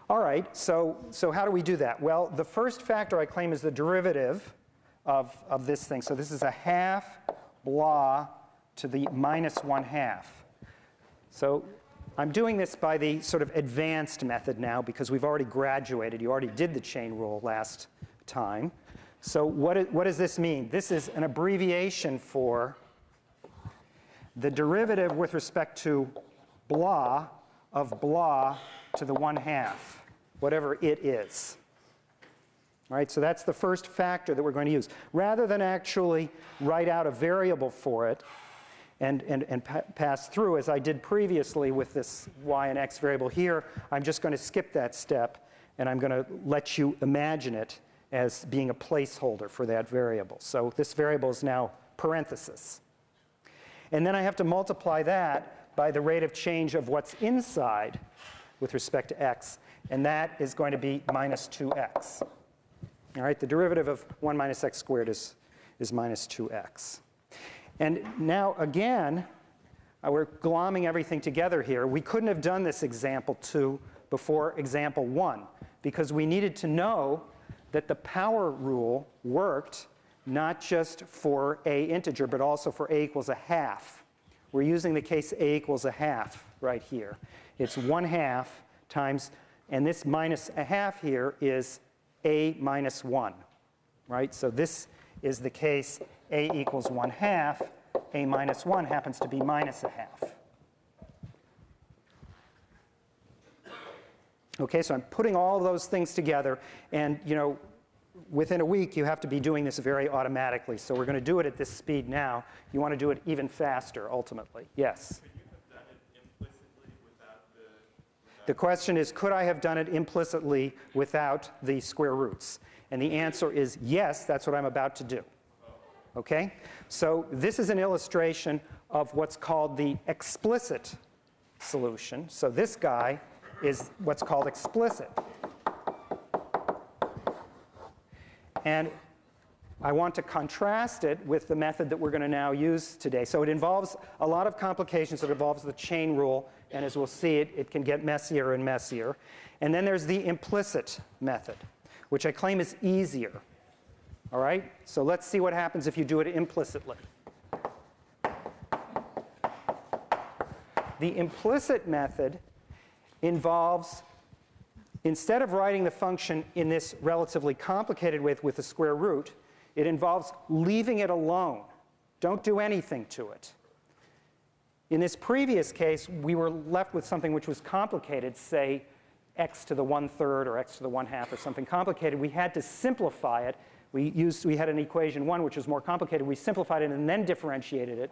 All right, so how do we do that? Well, the first factor I claim is the derivative of this thing. So this is a half blah to the minus 1/2. So I'm doing this by the sort of advanced method now because we've already graduated. You already did the chain rule last time. So what does this mean? This is an abbreviation for the derivative with respect to blah of blah to the 1/2, whatever it is. All right, so that's the first factor that we're going to use. Rather than actually write out a variable for it and pass through, as I did previously with this y and x variable here, I'm just going to skip that step, and I'm going to let you imagine it as being a placeholder for that variable. So this variable is now parenthesis. And then I have to multiply that by the rate of change of what's inside with respect to x, and that is going to be minus 2x. All right, the derivative of 1 minus x squared is minus 2x. And now, again, we're glomming everything together here. We couldn't have done this example 2 before example 1 because we needed to know that the power rule worked not just for a integer, but also for a equals 1/2. We're using the case a equals 1/2 right here. It's 1/2 times, and this minus 1/2 here is a minus 1, right? So this is the case a equals 1/2. A minus 1 happens to be minus 1/2. Okay, so I'm putting all of those things together, and within a week you have to be doing this very automatically. So we're going to do it at this speed now. You want to do it even faster ultimately. Yes? Could you have done it implicitly without the question is, could I have done it implicitly without the square roots? And the answer is yes, that's what I'm about to do. Okay? So this is an illustration of what's called the explicit solution. So this guy is what's called explicit. And I want to contrast it with the method that we're going to now use today. So it involves a lot of complications. It involves the chain rule, and as we'll see, it can get messier and messier. And then there's the implicit method, which I claim is easier. All right? So let's see what happens if you do it implicitly. The implicit method involves, instead of writing the function in this relatively complicated way with the square root, it involves leaving it alone. Don't do anything to it. In this previous case, we were left with something which was complicated, say x to the 1/3 or x to the 1/2 or something complicated. We had to simplify it. We had an equation 1 which was more complicated. We simplified it and then differentiated it.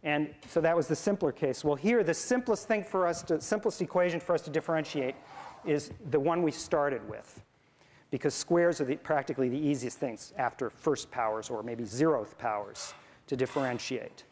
And so that was the simpler case. Well, here the simplest equation for us to differentiate is the one we started with, because squares are practically the easiest things after first powers or maybe 0th powers to differentiate.